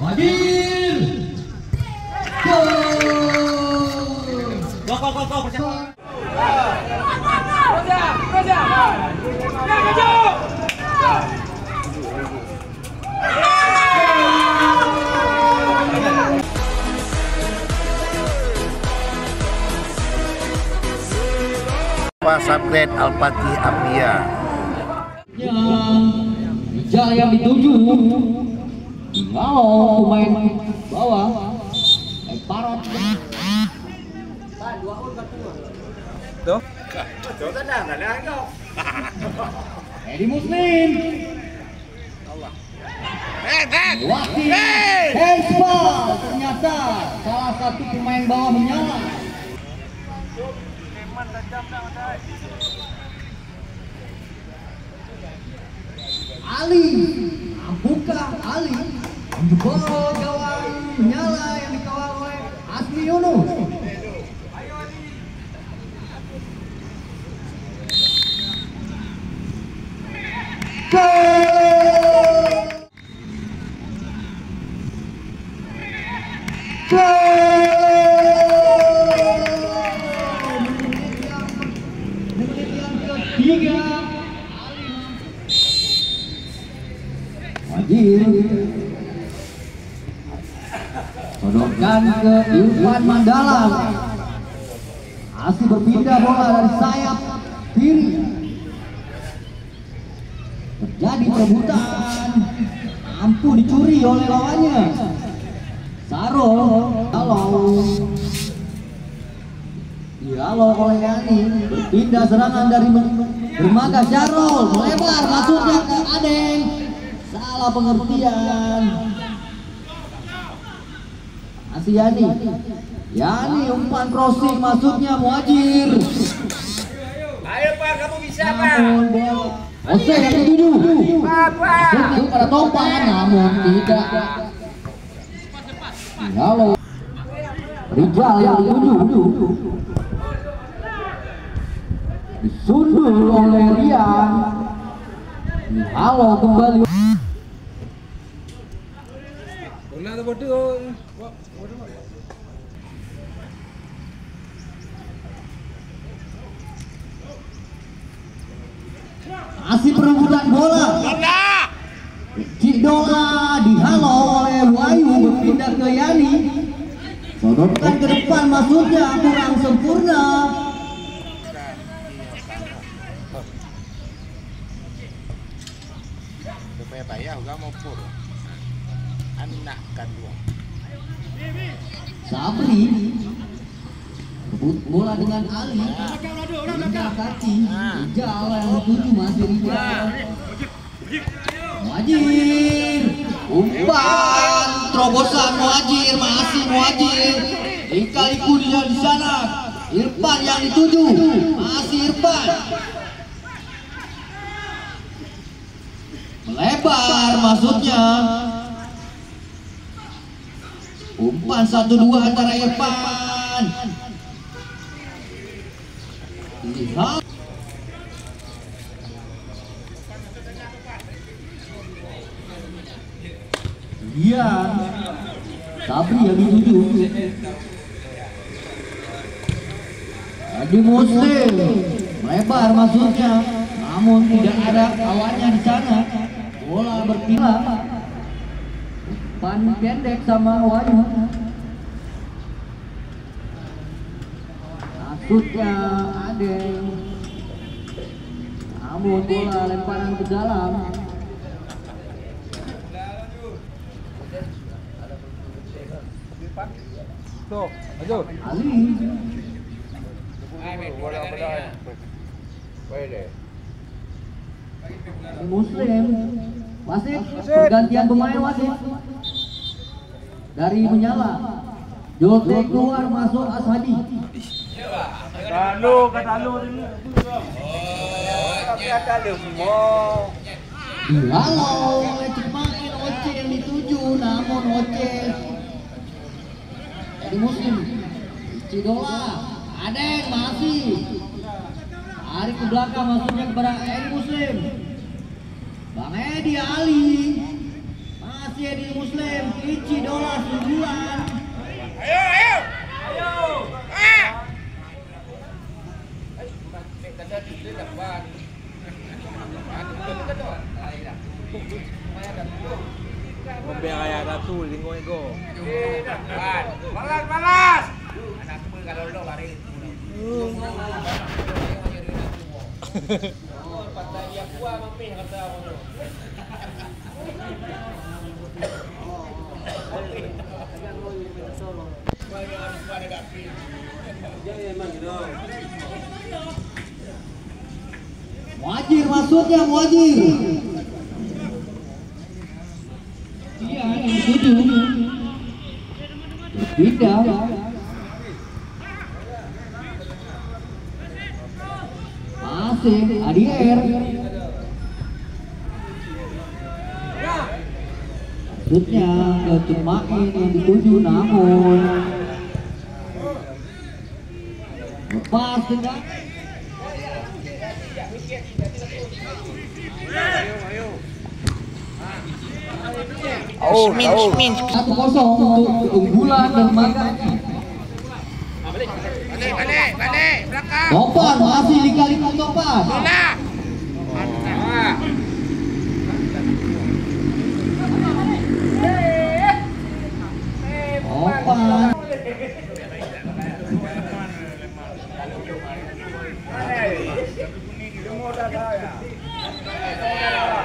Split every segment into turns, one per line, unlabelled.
Wajir.
Subgrade Al-Fatih Apia.
Hijau yang dituju. Kalau pemain bawah Parot.
Tuh.
Edi Muslim. Wakil handball, ternyata salah satu pemain bawah menyala. Ali, mampukah Ali menjebol gawang menyala yang dikawal oleh Asmi Yunus? Sodorkan ke Irfan Mandalang. Asih berpindah bola dari sayap kiri. Terjadi perebutan, mampu dicuri oleh lawannya. Sarul, halo oleh Yani, berpindah serangan dari dermaga Jarol, melebar masuknya ke Adeng. Salah pengertian. Masih Yani umpan crossing masuknya Muhajir.
Ayo Pak, kamu bisa Pak.
Ose yang ketujuh. Masuknya pada Topan, namun tidak. Halo. Rijal yang ketujuh. Disundul oleh Rian. Halo kembali. Masih perebutan bola. Cidola dihalau oleh Wahyu, berpindah ke Yani. Sodorkan ke depan, masuknya kurang sempurna.
Supaya bayar juga mau pur. Anak kan dua.
Sabri rebut bola dengan Ali. Pindah kaki. Rijal yang ketujuh masih Rijal. Muhajir. Umpan terobosan Muhajir, masih Muhajir. Lika-liku dia di sana. Irfan yang dituju, masih Irfan. Melebar masuknya. Umpan 1-2 antara Irfan. Lihat. Iya. Sabri yang dituju. Edi Muslim melebar masuknya, namun tidak ada kawannya di sana. Bola berpindah. Umpan pendek sama Wahyu. Masuknya Adeng. Namun bola lemparan ke dalam.
Tuh, maju.
Ali. Muslim. Wasit, pergantian pemain wasit. Dari menyala. Jote keluar, masuk Ashadi.
Kata lu ini. Kata lu semua.
Dihalau oleh Cemakin Oce yang dituju, namun Oce Edi Muslim. Cidola, Adeng masih tarik ke belakang, masuknya kepada Edi Muslim. Bang Edi Ali. Masih Edi Muslim, Ici Dola Sunjulan.
Ayo.
Pembiayaan ratu lingkungan ego.
Balas. Anakku kalau lo hari ini.
Muajir masuknya Muajir. Iya, yang setuju. Pindah. Masih Adier. Maksudnya ke Cemain yang dituju namun lepas dengan
Min.
1-0 untuk keunggulan dermaga.
Balik belakang.
Topan masih lika-liku Topan.
Bola.
Topan.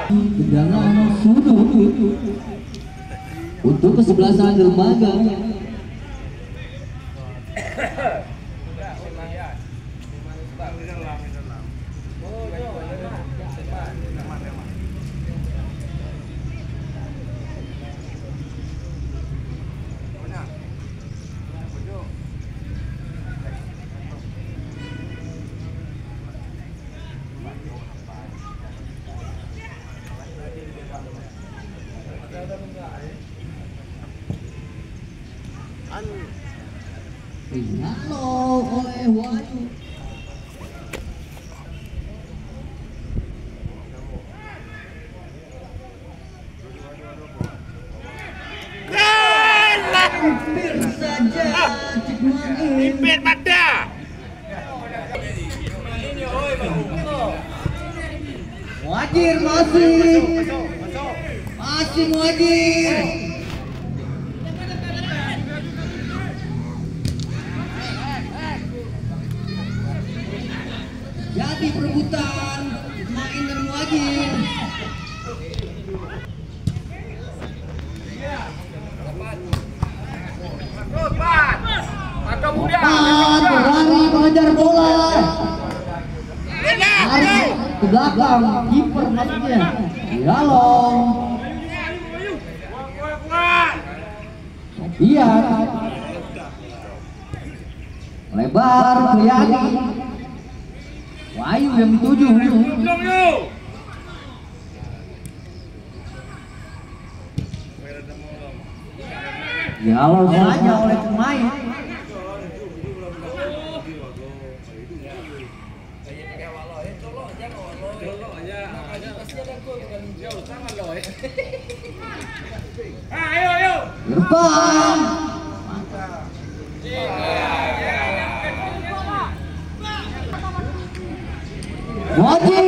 Tendangan sudut untuk kesebelasan dermaga. Halo oleh Wahyu. Hampir saja Cekmain.
Impit mata.
Muajir masih Muajir. Jadi perebutan main dan Muajir. Berlari mengejar bola. Lari ke belakang kiper maksudnya. Dialog. Iya. Lebar Priyadi. Wahyu yang dituju. Dialog saja oleh pemain. Irfan. Wajib.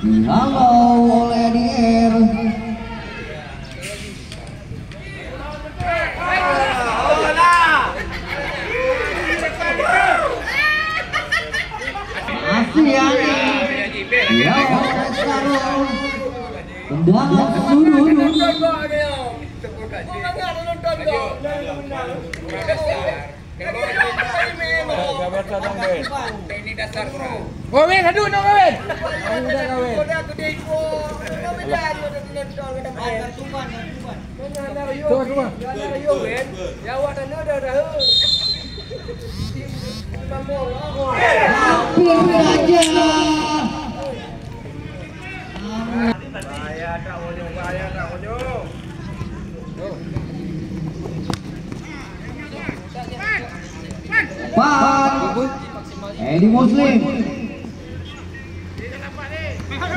Dihalau oleh Dier. Masih Yani. Ya, sekarang tendangan sudut.
Ini dasar bro.
Kawin, aduh no kawin. Udah kawin.
Hampir saja. Pak Edi Muslim.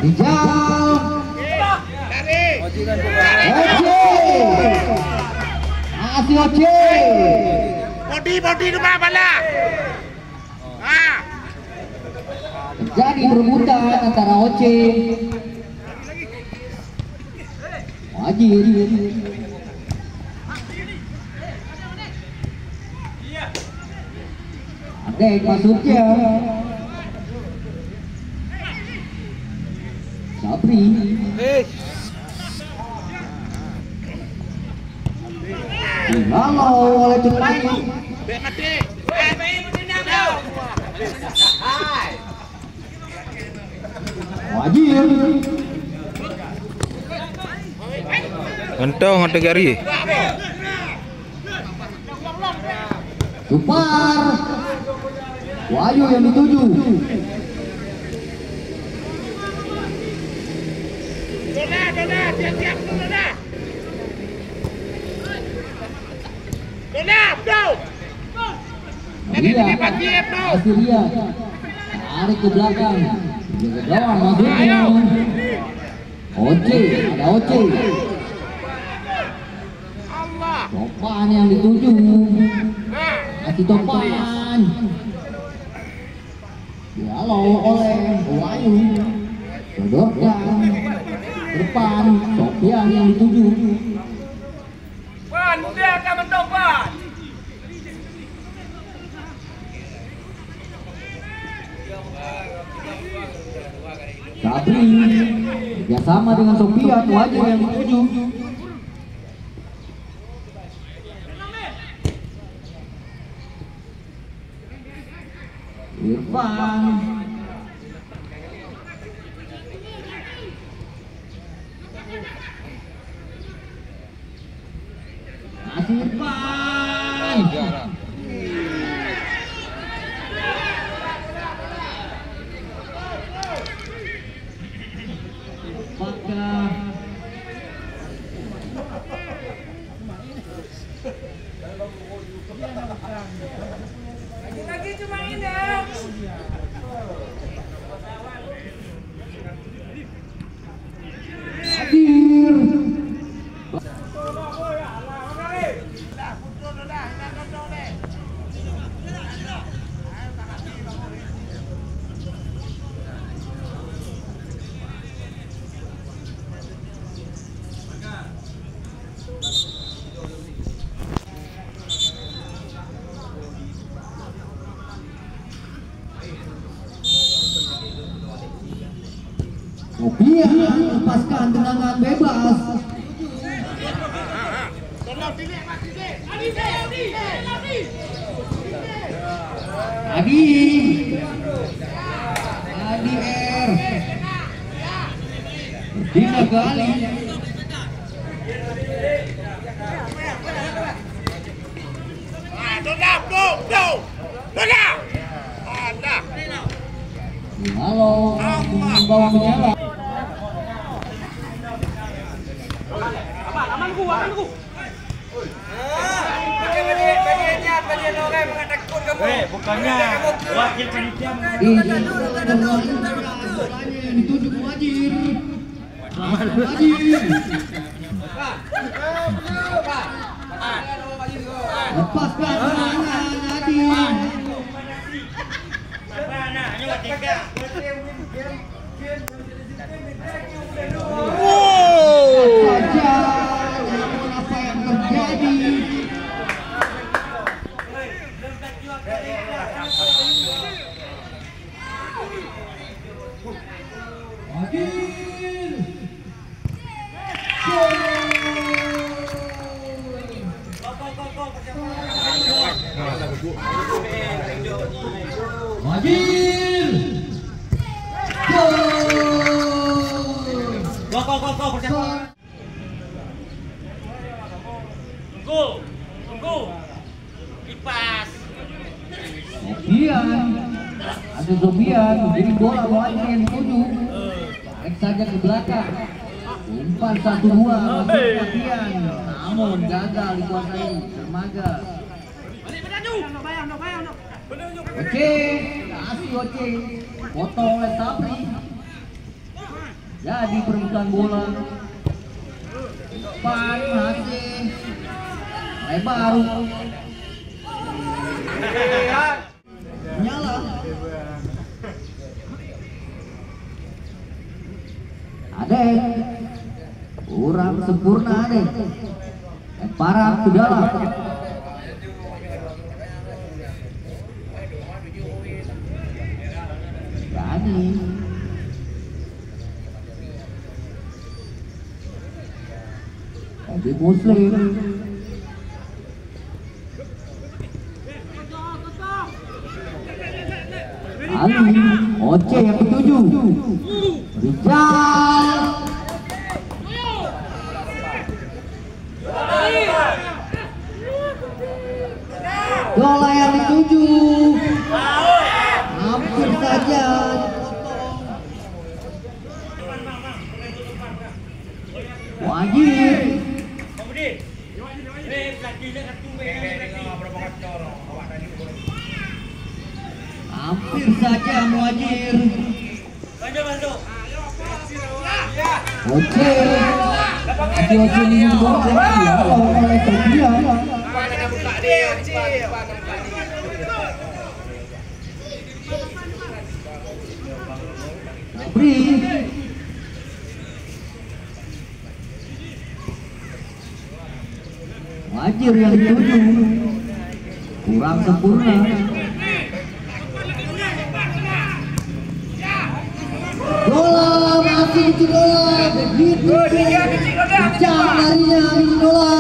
Rijal.
Oji kan coba.
Oce. Masih Oce.
Body rumah bala. Ah.
Jadi berebutan antara Oce Wajir. Adek masuknya Sabri. Dihalau oleh Cukmai.
Bek mati.
Wajir.
Entong ada gari.
Supar. Wahyu yang dituju.
Dona, siap-siap Dona. Dona, go.
Dia masih dia tarik ke belakang, ke gawang masuknya. Oce, ada Oce. Topan yang dituju, kasih Topan. Dihalau oleh Wahyu. Sodorkan ke depan, Sofian yang dituju.
Wan, dia akan mentopan.
Sabri bekerjasama dengan Sofian. Wajib yang dituju. Irfan. Masih Irfan.
Lagi cuma indah.
Hadir. Sofian lepaskan tendangan bebas. Adi R berpindah ke Ali.
Dona, go. Dona. Ada.
Halo, membawa menyala.
Amanku.
Bukannya wakil panitia
Dituju ke Wajir. Wajir. Lepaskan serangan Adi. Saja apa yang terjadi. Wajir.
Tunggu. Kipas.
Sofian. Ada Sofian jadi bola Wajir yang dituju. Tarik saja ke belakang. Umpan 1-2 masuk Sofian. Namun gagal dikuasai Dermaga. Oke, kasih Oce. Potong oleh Sabri. Jadi perebutan bola. Depan masih lebar. Nyala. Ade kurang sempurna Ade. Lemparan ke dalam. Jadi Muslim. Ali Oce yang ketujuh. Rizal. Dola yang dituju. Hampir saja. Wajib. Hampir saja Muajir. Oke. Oke ini oleh Sofian. Bri. Wajir yang dituju. Kurang sempurna. Dola masih di Dola. Begitu kencang larinya di Dola.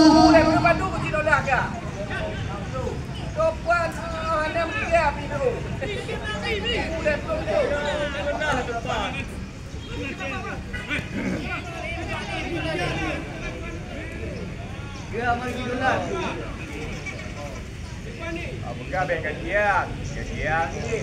Bukan kajian ni.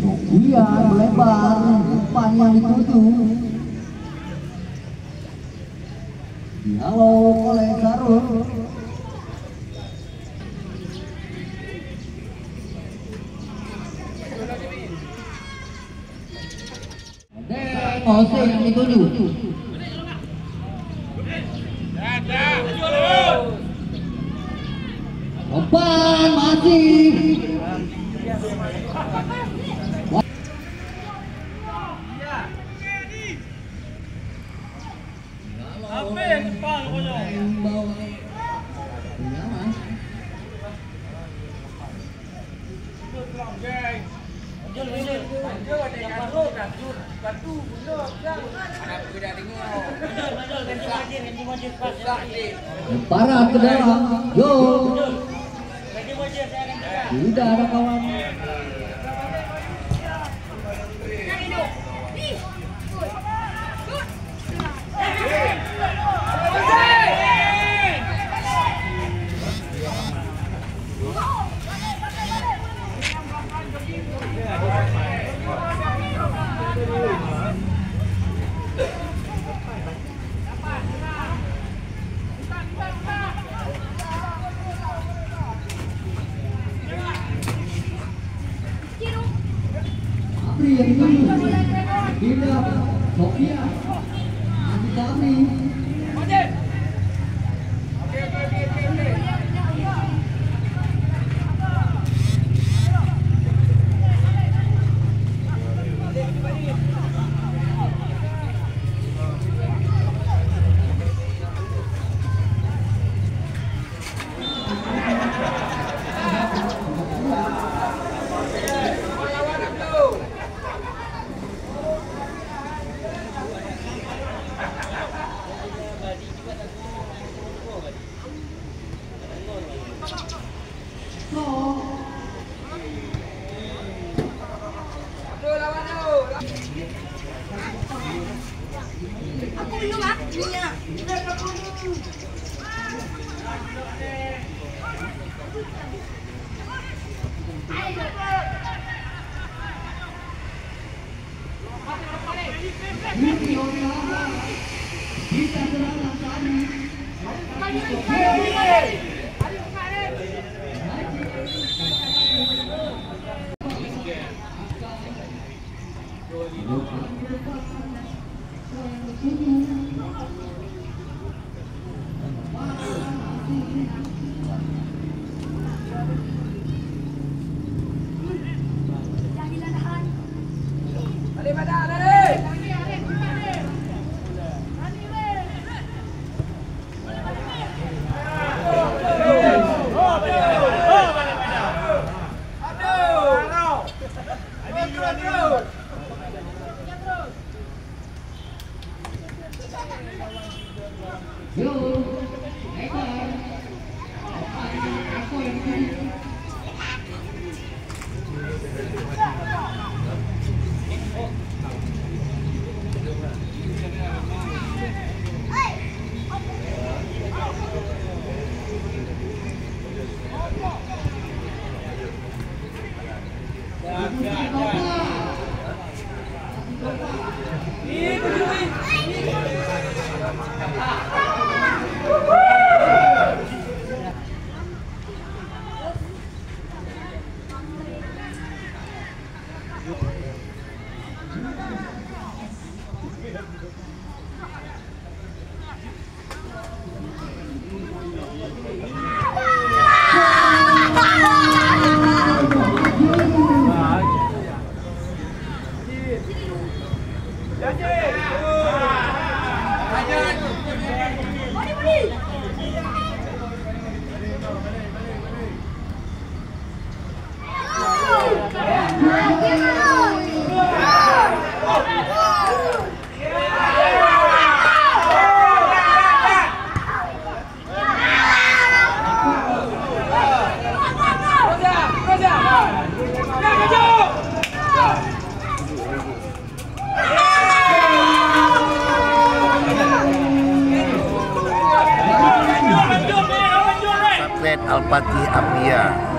Sofian melebar, depan yang dituju. Dialog oleh Sarul. Jose yang dituju. Depan masih.
Apa yang depan konyol?
Lemparan ke dalam. Yo. Tidak ada kawan. Apri yang dituju. Tidak. Sofia. Nanti Apri.
Aku minum ah, minyak.
Kita serang tadi. Yo, ekor. Aku yang ini.
Atlet Al-Fatih Apia